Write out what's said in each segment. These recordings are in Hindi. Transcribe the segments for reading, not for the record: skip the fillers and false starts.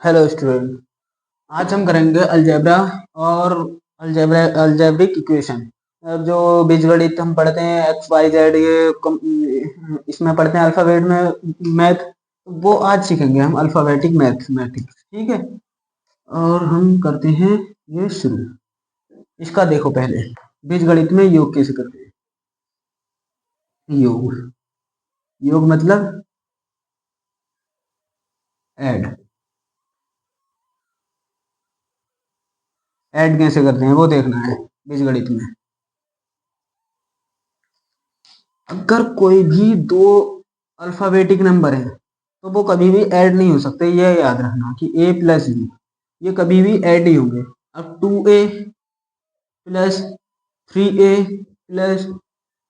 Hello student. आज हम करेंगे अलजेब्रा और अलजेब्रिक इक्वेशन। जो बीजगणित हम पढ़ते हैं एक्स वाई जेड इसमें पढ़ते हैं अल्फ़ाबेट में मैथ। वो आज सीखेंगे हम अल्फ़ाबेटिक मैथमेटिक्स। ठीक है। और हम करते हैं ये शुरू। इसका देखो पहले बीजगणित में योग कैसे करते हैं। योग योग मतलब ऐड। ऐड कैसे करते हैं वो देखना है बीजगणित में। अगर कोई भी दो अल्फाबेटिक नंबर है तो वो कभी भी ऐड नहीं हो सकते। ये याद रखना कि a प्लस बी ये कभी भी ऐड नहीं होंगे। अब 2a plus 3a plus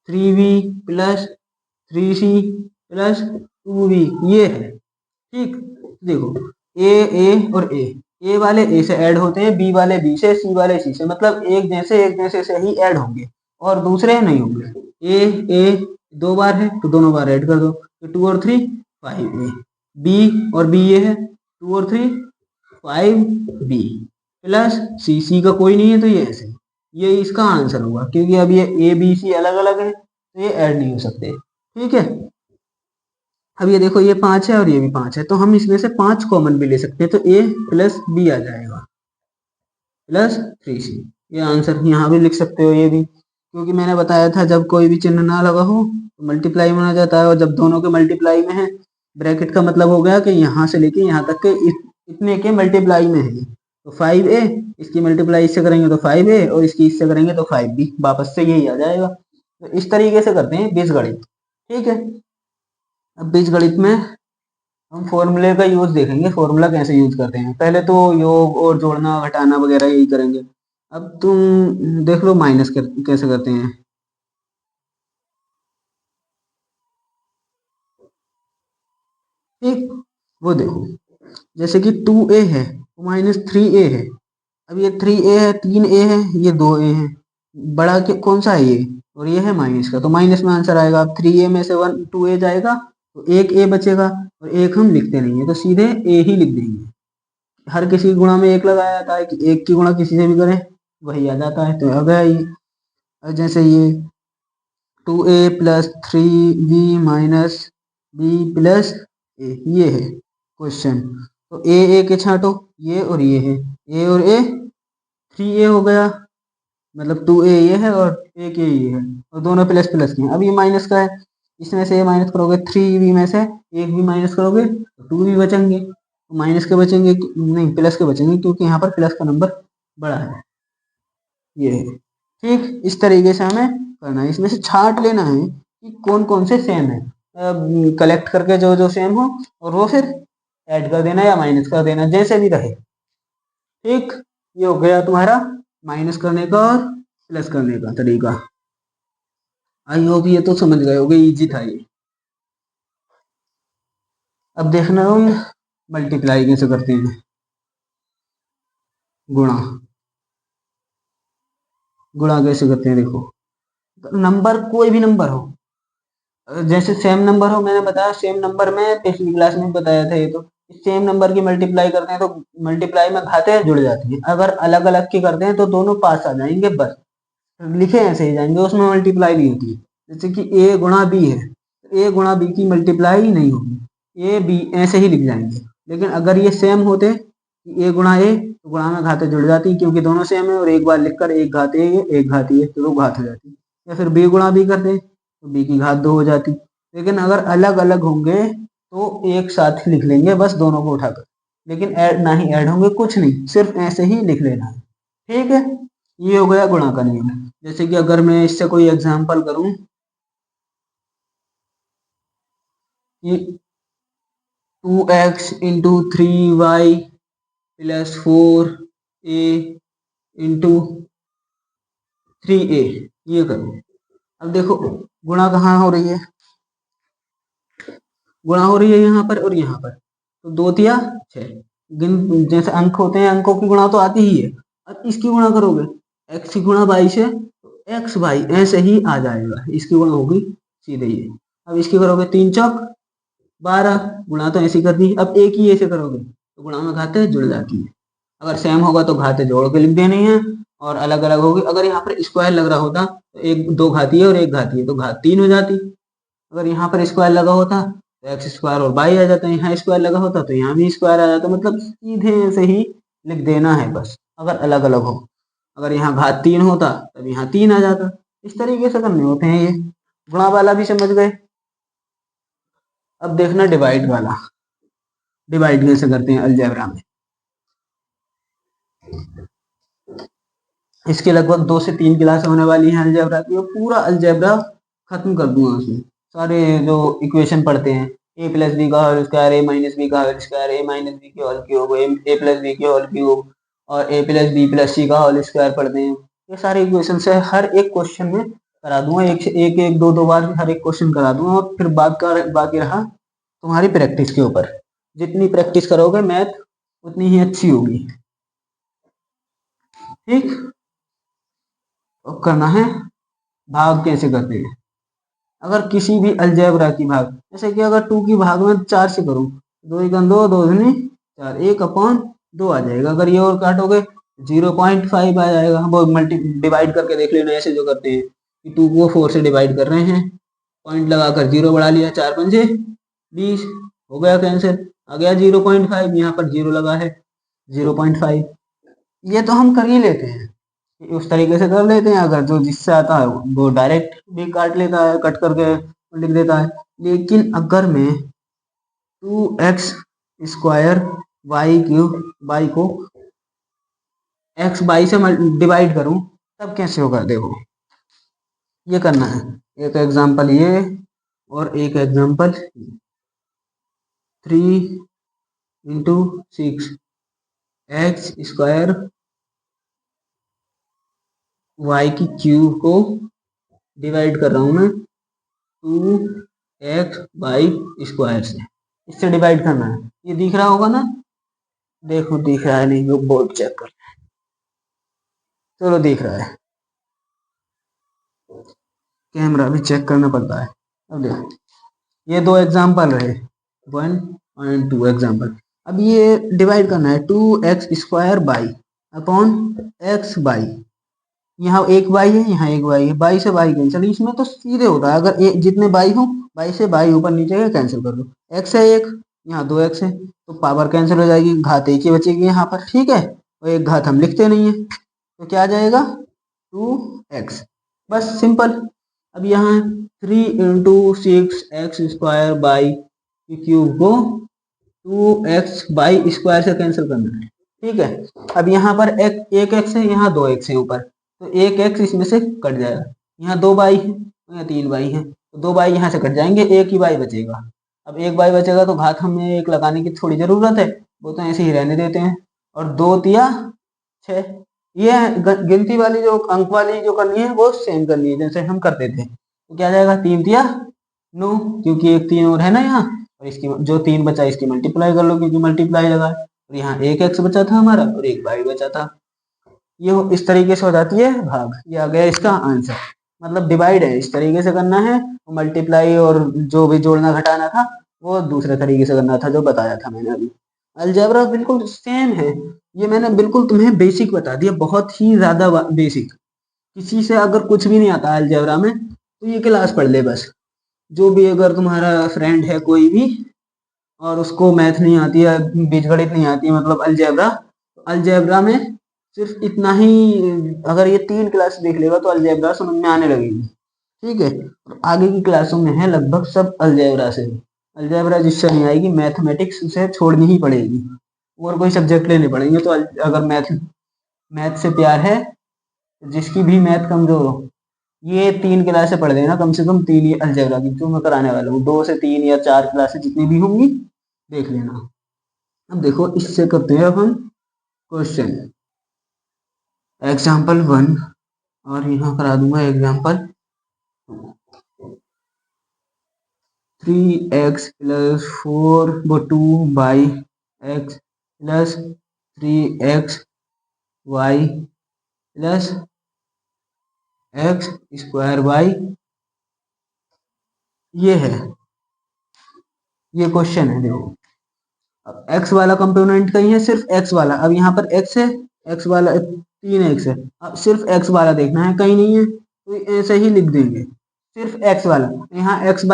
3b plus 3c plus 2b ये है। ठीक। देखो ए और ए वाले ए से ऐड होते हैं, बी वाले बी से, सी वाले सी से, मतलब एक जैसे से ही ऐड होंगे और दूसरे नहीं होंगे। ए दो बार है तो दोनों बार ऐड कर दो, तो 2 और 3 5a। बी और बी ये है, 2 और 3 5b प्लस सी का कोई नहीं है तो ये ऐसे ये इसका आंसर होगा, क्योंकि अब ये ए बी सी अलग अलग है तो ये ऐड नहीं हो सकते। ठीक है। अब ये देखो ये 5 है और ये भी 5 है तो हम इसमें से 5 कॉमन भी ले सकते हैं, तो a प्लस बी आ जाएगा प्लस 3c। ये आंसर यहाँ भी लिख सकते हो ये भी, क्योंकि मैंने बताया था जब कोई भी चिन्ह ना लगा हो तो मल्टीप्लाई में आ जाता है, और जब दोनों के मल्टीप्लाई में है ब्रैकेट का मतलब हो गया कि यहाँ से लेके यहाँ तक के इतने के मल्टीप्लाई में है। तो 5a इसकी मल्टीप्लाई इससे करेंगे तो 5a और इसकी इससे करेंगे तो 5b, वापस से यही आ जाएगा। तो इस तरीके से करते हैं बीजगणित। ठीक है। अब बीजगणित में हम फॉर्मूले का यूज देखेंगे, फॉर्मूला कैसे यूज करते हैं। पहले तो योग और जोड़ना घटाना वगैरह यही करेंगे। अब तुम देख लो माइनस कैसे करते हैं। ठीक। वो देखो जैसे कि 2a है तो माइनस 3a है। अब ये 3a है, 3a है, ये 2a है। बड़ा कौन सा है ये, और ये है माइनस का, तो माइनस में आंसर आएगा। अब 3a में से 2a जाएगा तो एक a बचेगा, और एक हम लिखते नहीं है तो सीधे a ही लिख देंगे। हर किसी गुणा में एक लगाया जाता है कि एक की गुणा किसी से भी करें वही आ जाता है, तो अब है ये। अब जैसे ये 2a plus 3b minus b plus A ये है क्वेश्चन। तो ए के छांटो, ये और ये है, ए और ए 3a हो गया, मतलब 2a ये है और एक ये है, और दोनों प्लस प्लस के हैं। अब ये माइनस का है, इसमें से माइनस करोगे 3b में से एक भी माइनस करोगे तो 2 भी बचेंगे। तो माइनस के बचेंगे नहीं, प्लस के बचेंगे, क्योंकि यहाँ पर प्लस का नंबर बड़ा है। ये है। ठीक। इस तरीके से हमें करना है, इसमें से छांट लेना है कि कौन कौन से सेम है, कलेक्ट करके जो जो सेम हो, और वो फिर ऐड कर देना या माइनस कर देना, जैसे भी रहे। ठीक। ये हो गया तुम्हारा माइनस करने का और प्लस करने का तरीका। आई होप ये तो समझ गए होगे, इजी था ये। अब देखना हो मल्टीप्लाई कैसे करते हैं, गुणा। गुणा कैसे करते हैं देखो, नंबर कोई भी नंबर हो, जैसे सेम नंबर हो, मैंने बताया सेम नंबर में पिछली क्लास में बताया था ये तो। सेम नंबर की मल्टीप्लाई करते हैं तो मल्टीप्लाई में घाते जुड़ जाती है। अगर अलग अलग की करते हैं तो दोनों पास आ जाएंगे, बस लिखे ऐसे ही जाएंगे, उसमें मल्टीप्लाई नहीं होती। जैसे कि ए गुणा बी है, ए गुणा बी की मल्टीप्लाई नहीं होगी, ए बी ऐसे ही लिख जाएंगे। लेकिन अगर ये सेम होते कि ए गुणा ए, तो गुणा में घाते जुड़ जाती, क्योंकि दोनों सेम है, और एक बार लिखकर एक घात ए एक घात ए तो घात हो जाती। या फिर बी गुणा बी करते तो बी की घात 2 हो जाती। लेकिन अगर अलग अलग होंगे तो एक साथ ही लिख लेंगे बस दोनों को उठाकर, लेकिन ऐड ना ही ऐड होंगे, कुछ नहीं, सिर्फ ऐसे ही लिख लेना है। ठीक है। ये हो गया गुणा का नियम। जैसे कि अगर मैं इससे कोई एग्जांपल करूं कि 2x into 3y plus 4a into 3a, ये करूं। अब देखो गुणा कहाँ हो रही है, गुणा हो रही है यहाँ पर और यहाँ पर, तो 2 तिया 6। गिन जैसे अंक होते हैं, अंकों की गुणा तो आती ही है। अब इसकी गुणा करोगे x की गुणा y से तो x y ऐसे ही आ जाएगा, इसकी गुणा होगी सीधे ये। अब इसकी करोगे 3 चौक 12, गुणा तो ऐसी कर दी। अब एक ही ऐसे करोगे तो गुणा में घाते जुड़ जाती है। अगर सेम होगा तो घाते जोड़ के लिख देनी है, और अलग अलग होगी। अगर यहाँ पर स्क्वायर लग रहा होता तो एक दो घाती है और एक घाती है, तो घात 3 हो जाती। अगर यहाँ पर स्क्वायर लगा होता तो एक्स स्क्वायर और बाई आ जाता, यहाँ स्क्वायर लगा होता तो यहाँ भी स्क्वायर आ जाता। मतलब सीधे ऐसे ही लिख देना है बस, अगर अलग अलग हो। अगर यहाँ घात 3 होता तब यहाँ 3 आ जाता। इस तरीके से करने होते हैं ये। गुणा वाला भी समझ गए। अब देखना डिवाइड वाला, डिवाइड कैसे करते हैं अलजेब्रा में। इसके लगभग 2 से 3 क्लास होने वाली हैं अलजेब्रा की, और पूरा अलजेब्रा खत्म कर दूंगा उसमें। सारे जो इक्वेशन पढ़ते हैं, ए प्लस बी का होल स्क्वायर, ए माइनस बी का होल स्क्वायर, ए माइनस बी के होल क्यूब, ए प्लस बी के होल क्यूब, और ए प्लस बी प्लस सी का होल स्क्वायर पढ़ते हैं। ये सारे इक्वेशन से हर एक क्वेश्चन में करा दूंगा, एक दो बार हर एक क्वेश्चन करा दूंगा। और फिर बाकी रहा तुम्हारी प्रैक्टिस के ऊपर। जितनी प्रैक्टिस करोगे मैथ उतनी ही अच्छी होगी। ठीक। अब करना है भाग कैसे करते हैं। अगर किसी भी अलजेब्रा की भाग, जैसे कि अगर 2 की भाग में 4 से करूं, 2 1 2 2 दूनी 4, 1/2 आ जाएगा। अगर ये और काटोगे 0.5 आ जाएगा। वो मल्टी डिवाइड करके देख लेना, ऐसे जो करते हैं कि 2 को 4 से डिवाइड कर रहे हैं, पॉइंट लगाकर 0 बढ़ा लिया, 4 पंजे 20, हो गया कैंसिल, आ गया 0.5। यहाँ पर 0 लगा है 0.5। ये तो हम कर ही लेते हैं, उस तरीके से कर लेते हैं। अगर जो जिससे आता है वो डायरेक्ट भी काट लेता है, कट करके लिख देता है। लेकिन अगर मैं 2x square y cube y को x बाई से डिवाइड करूं, तब कैसे होगा देखो। ये करना है, एक एग्जांपल ये और एक एग्जांपल 3 × 6 एक्स स्क्वायर वाई की क्यूब को डिवाइड कर रहा हूं मैं 2x/² से। इससे डिवाइड करना है। ये दिख रहा होगा ना, देखो दिख रहा है नहीं, वो बोर्ड चेक कर। चलो दिख रहा है, कैमरा भी चेक करना पड़ता है। अब देखो ये 2 एग्जांपल रहे, 1 और 2 एग्जांपल। अब ये डिवाइड करना है 2x² by upon x by. यहाँ एक बाई है, यहाँ एक बाई है, बाई से बाई कैंसिल। इसमें तो सीधे होता है, अगर जितने बाई हो बाई से बाई ऊपर नीचे का कैंसिल कर दो। x है एक, यहाँ 2x है, तो पावर कैंसिल हो जाएगी, घात एक ही बचेगी यहाँ पर। ठीक है, और एक घात हम लिखते नहीं है, तो क्या आ जाएगा 2x, बस सिंपल। अब यहाँ 3 × 6 x² बाई क्यूब को 2x/² से कैंसिल करना है। ठीक है, अब यहाँ पर एक x है, यहाँ 2x है ऊपर, तो एक x इसमें से कट जाएगा। यहाँ 2 बाई है, यहाँ 3 बाई है, तो 2 बाई यहाँ से कट जाएंगे, एक ही बाई बचेगा। अब एक बाई बचेगा तो घात हमें एक लगाने की थोड़ी जरूरत है, वो तो ऐसे ही रहने देते हैं। और 2 तिया 6, ये गिनती वाली जो अंक वाली जो करनी है वो सेम करनी है जैसे हम करते थे। तो क्या जाएगा 3 तिया 9, क्योंकि एक 3 और है ना यहाँ, और इसकी जो 3 बचा इसकी मल्टीप्लाई कर लो, क्योंकि मल्टीप्लाई लगा है। और यहाँ एक x बचा था हमारा और एक y बचा था। ये इस तरीके से हो जाती है भाग। ये आ गया इसका आंसर। मतलब डिवाइड है इस तरीके से करना है, मल्टीप्लाई और जो भी जोड़ना घटाना था वो दूसरे तरीके से करना था, जो बताया था मैंने अभी। अलजेब्रा बिल्कुल सेम है। ये मैंने बिल्कुल तुम्हें बेसिक बता दिया, बहुत ही ज्यादा बेसिक। किसी से अगर कुछ भी नहीं आता अलजेब्रा में तो ये क्लास पढ़ ले बस। जो भी अगर तुम्हारा फ्रेंड है कोई भी और उसको मैथ नहीं आती है, बीजगणित नहीं आती है, मतलब अलजेब्रा, अलजेब्रा में सिर्फ इतना ही, अगर ये 3 क्लास देख लेगा तो अलजेब्रा समझ में आने लगेगी। ठीक है, और आगे की क्लासों में है लगभग सब अलजेब्रा से। अलजेब्रा जिससे नहीं आएगी मैथमेटिक्स उसे छोड़नी ही पड़ेगी, और कोई सब्जेक्ट लेने पड़ेंगे। तो अगर मैथ से प्यार है, जिसकी भी मैथ कमजोर हो, ये 3 क्लासें पढ़ लेना, कम से कम 3 ही अलजेब्रा की जो मैं कराने वाला हूँ। 2 से 3 या 4 क्लासें जितनी भी होंगी देख लेना। अब देखो इससे करते हैं अब हम क्वेश्चन। एग्जाम्पल 1, और यहाँ करा दूंगा एग्जाम्पल 3x+4/2y+3xy+x²y, ये है, ये क्वेश्चन है देखो। अब एक्स वाला कंपोनेंट कहीं है, सिर्फ एक्स वाला। अब यहाँ पर एक्स है, एक्स वाला 3x है। अब सिर्फ एक्स वाला देखना है, कहीं नहीं है तो ऐसे ही लिख देंगे, सिर्फ एक्स वाला। यहाँ एक्स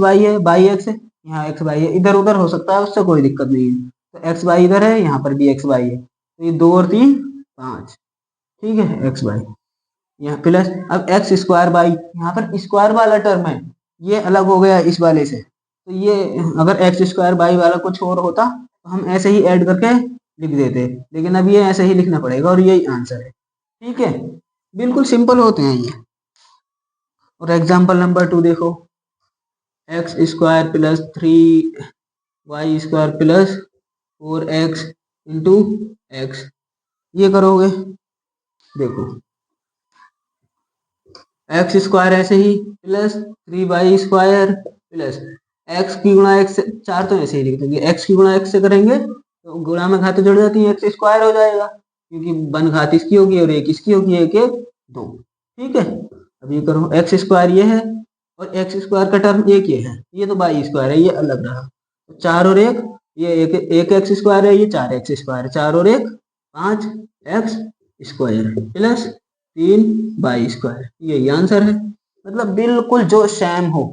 वाई है, बाई एक्स है, यहाँ एक्स वाई है, इधर उधर हो सकता है, उससे कोई दिक्कत नहीं है। तो एक्स वाई इधर है, यहाँ पर भी एक्स वाई है, तो ये 2 और 3 5, ठीक है, एक्स वाई। यहाँ प्लस अब एक्स स्क्वायर बाई, यहाँ पर स्क्वायर वाला टर्म है, ये अलग हो गया इस वाले से। तो ये अगर एक्स स्क्वायर बाई वाला कुछ और होता तो हम ऐसे ही ऐड करके लिख देते, लेकिन अब ये ऐसे ही लिखना पड़ेगा और यही आंसर है, ठीक है। बिल्कुल सिंपल होते हैं ये। और एग्जाम्पल नंबर 2 देखो, X square plus 3y square plus 4x into x, ये करोगे, देखो एक्स स्क्वायर ऐसे ही plus 3y square plus X की गुणा एक्स, 4 तो ऐसे ही लिख देंगे, एक्स की गुणा एक्स से करेंगे तो गुणा में घातें जुड़ जाती है, एक्स स्क्वायर हो जाएगा, क्योंकि बन घात इसकी होगी और एक इसकी होगी, एक एक 2, ठीक है। अब ये करो, एक्स स्क्वायर ये है और एक्स स्क्वायर का टर्म एक ये है, ये तो बाई स्क्वायर है, ये अलग रहा। तो 4 और 1, ये एक एक्स स्क्वायर है, ये 4 एक्स स्क्वायर है, 4 और 1 5 x square plus 3 by square, यही आंसर है। मतलब बिल्कुल जो सेम हो,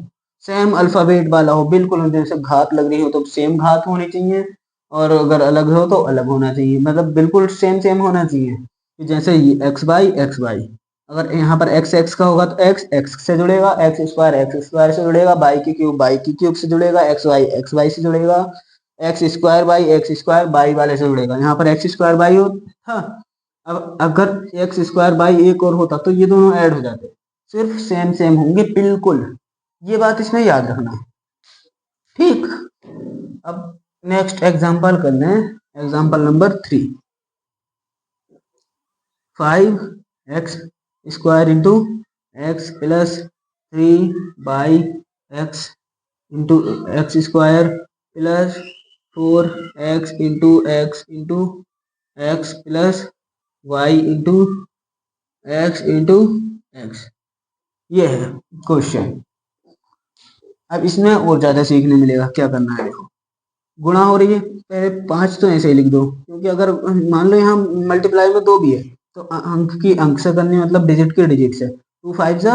सेम अल्फाबेट वाला हो, बिल्कुल जैसे घात लग रही हो तो सेम घात होनी चाहिए, और अगर अलग हो तो अलग होना चाहिए, मतलब बिल्कुल सेम सेम होना चाहिए। कि जैसे एक्स बाई, अगर यहाँ पर एक्स एक्स का होगा तो एक्स एक्स से जुड़ेगा, एक्स स्क्वायर से जुड़ेगा, बाई की क्यूब से जुड़ेगा, एक्स वाई से जुड़ेगा, एक्स स्क्वायर बाई वाले से जुड़ेगा। यहाँ पर एक्स स्क्वायर बाई हो था, अब अगर एक्स स्क्वायर बाई एक और होता तो ये दोनों ऐड हो जाते, सिर्फ सेम सेम होंगे बिल्कुल, ये बात इसमें याद रखना, ठीक। अब नेक्स्ट एग्जांपल करते हैं, example number 3, 5x square into x plus 3 by x into x square plus 4x into x plus y into x, ये है क्वेश्चन। अब इसमें और ज्यादा सीखने मिलेगा, क्या करना है, देखो गुणा हो रही है, पहले 5 तो ऐसे ही लिख दो, क्योंकि अगर मान लो यहाँ मल्टीप्लाई में 2 भी है तो अंक की अंक से करनी, मतलब डिजिट की डिजिट से, 2 5 जा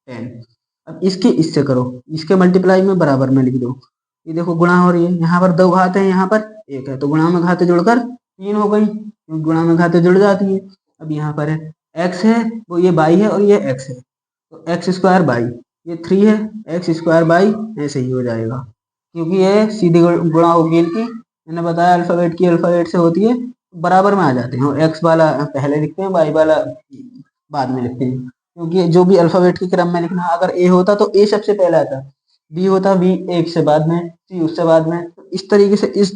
10। अब इसकी इससे करो, इसके मल्टीप्लाई में बराबर में लिख दो, ये देखो गुणा हो रही है, यहाँ पर 2 घात है, यहाँ पर 1 है, तो गुणा में घातें जुड़कर 3 हो गई, क्योंकि गुणा में घातें जुड़ जाती है। अब यहाँ पर है एक्स है, वो ये बाई है और ये एक्स है, तो एक्स स्क्वायर बाई, ये 3 है, एक्स स्क्वायर बाई ऐसे ही हो जाएगा, क्योंकि ये सीधी गुणा होगी इनकी, मैंने बताया अल्फाबेट की अल्फाबेट से होती है, बराबर में आ जाते हैं, और एक्स वाला पहले लिखते हैं, बाई वाला बाद में लिखते हैं, क्योंकि जो भी अल्फाबेट के क्रम में लिखना, अगर ए होता तो ए सबसे पहले आता, बी होता बी एक से बाद में, सी उससे बाद में, तो इस तरीके से इस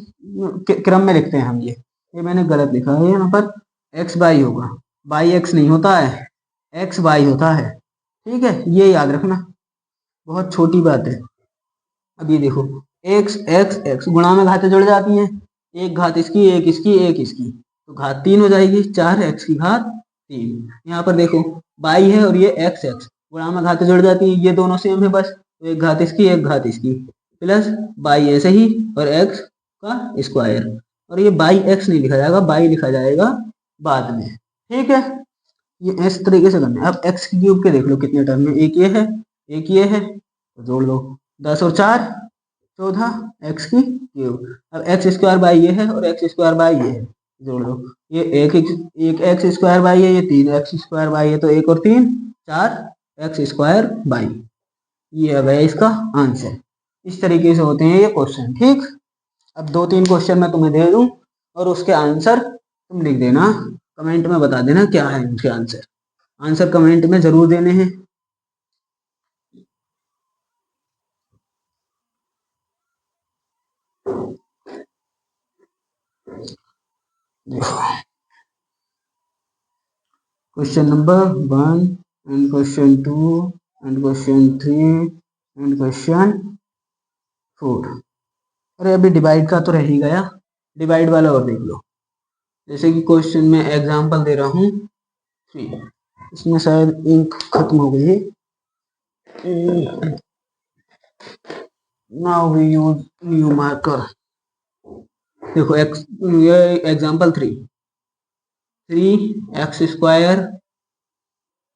क्रम में लिखते हैं हम। ये मैंने गलत लिखा है, यहाँ पर एक्स बाई होगा, बाई एक्स नहीं होता है, एक्स बाई होता है, ठीक है, ये याद रखना, बहुत छोटी बात है। अब ये देखो, एक्स एक्स एक्स गुणा में घातें जुड़ जाती हैं, एक घात इसकी एक इसकी एक इसकी, तो घात 3 हो जाएगी, 4 एक्स की घात 3। यहाँ पर देखो बाई है और ये एक्स एक्स, गुणा में घातें जुड़ जाती हैं, ये दोनों सेम है बस, तो एक घात इसकी एक घात इसकी, प्लस बाई ऐसे ही और एक्स का स्क्वायर, और ये बाई एक्स नहीं लिखा जाएगा, बाई लिखा जाएगा बाद में, ठीक है। ये इस तरीके से करना है। अब एक्स की क्यूब के देख लो कितने टर्म में, एक ये है एक ये है, तो जोड़ लो, 10 और 4 14 एक्स की क्यूब। अब एक्स स्क्वायर बाई ये है और एक्स स्क्वायर बाई ये है, जोड़ लो, ये एक एक्स स्क्वायर बाई है, ये 3 एक्स स्क्वायर बाई है, तो 1 और 3 4 एक्स स्क्वायर बाई, ये है इसका आंसर। इस तरीके से होते हैं ये क्वेश्चन, ठीक। अब 2 3 क्वेश्चन मैं तुम्हें दे दूं और उसके आंसर तुम लिख देना, कमेंट में बता देना क्या है उनके आंसर, आंसर कमेंट में जरूर देने हैं। Question number 1 and question 2 and question 3 and question 4। अरे अभी डिवाइड का तो रह ही गया, डिवाइड वाला और देख लो। जैसे कि क्वेश्चन में एग्जांपल दे रहा हूँ 3, इसमें शायद इंक खत्म हो गई है, now we use new marker. देखो एक्स, ये example 3x²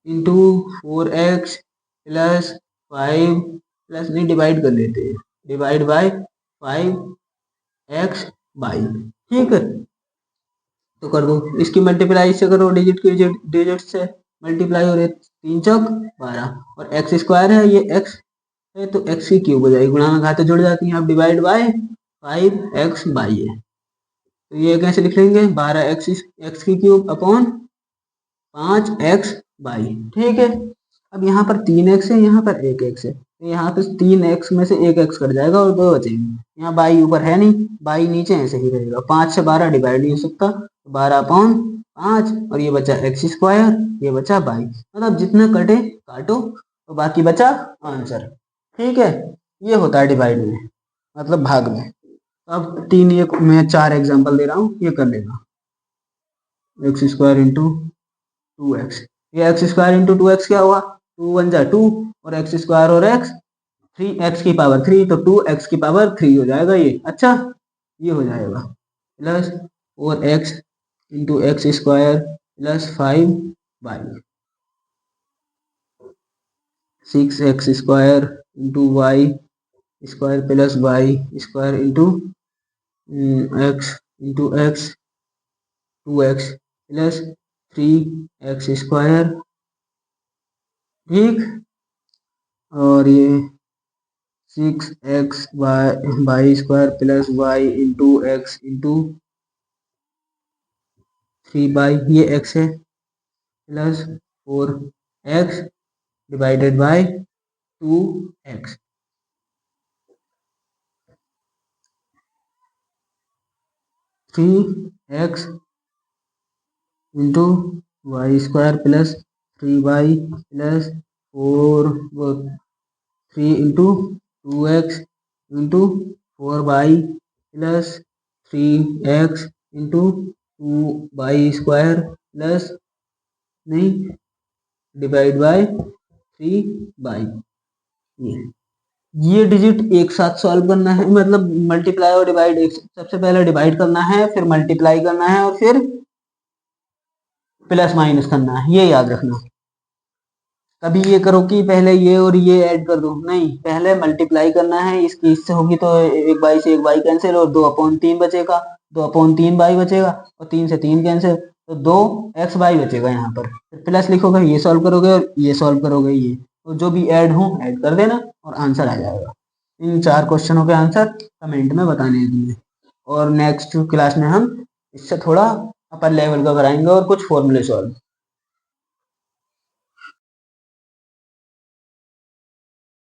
into 4x plus 5 plus नहीं डिवाइड कर लेते हैं, डिवाइड बाय 5x बाई, ठीक है। तो कर दो, इसकी मल्टीप्लाई से करो, डिजिट की डिजिट से मल्टीप्लाई हो रही, 3 चौक 12 और x² है, ये x है तो x की क्यूब हो जाएगी, गुणा में घातें जुड़ जाती हैं, अब डिवाइड बाय 5x बाई है, तो ये कैसे लिख लेंगे, 12x की क्यूब अपॉन 5x बाई, ठीक है। अब यहाँ पर 3x है, यहाँ पर 1x है, तो यहाँ पे 3x में से 1x कट जाएगा और 2 बचेंगे, यहाँ बाई ऊपर है नहीं, बाई नीचे ऐसे ही रहेगा, 5 से 12 डिवाइड नहीं हो सकता, 12/5 और ये बचा x², ये बचा बाई, मतलब जितना कटे काटो तो बाकी बचा आंसर, ठीक है। ये होता है डिवाइड में, मतलब भाग में। अब ये मैं 4 एग्जाम्पल दे रहा हूँ, ये कर लेना, x² इंटू 2x, ये x² इंटू 2x क्या हुआ, 2 × 2 और x² और x 3x⁻³ तो 2x⁻³ हो जाएगा ये, अच्छा ये हो जाएगा plus 4x into x² plus 5y, 6x² into y² plus y² into x 2x plus 3x², ठीक, और ये 6x² plus y into x into 3y, ये x है, plus 4x divided by 2x, 3x into y² plus 3y plus 3 into 2x into 4y plus 3x into 2y² plus नहीं डिवाइड बाय 3y, ये डिजिट एक साथ सॉल्व करना है, मतलब मल्टीप्लाई और डिवाइड, सबसे पहले डिवाइड करना है, फिर मल्टीप्लाई करना है और फिर प्लस माइनस करना है, ये याद रखना। कभी ये करो कि पहले ये और ये ऐड कर दो, नहीं, पहले मल्टीप्लाई करना है, इसकी इससे होगी तो 1 से 1 कैंसिल और 2/3 बचेगा, 2/3y बचेगा और 3 से 3 कैंसिल, तो 2x/y बचेगा यहाँ पर, फिर प्लस लिखोगे, ये सॉल्व करोगे और ये सॉल्व करोगे, ये तो जो भी ऐड हो ऐड कर देना और आंसर आ जाएगा। इन 4 क्वेश्चनों के आंसर कमेंट में बताने हैं तुम्हें, और नेक्स्ट क्लास में हम इससे थोड़ा अपर लेवल का कराएंगे और कुछ फॉर्मूले सॉल्व।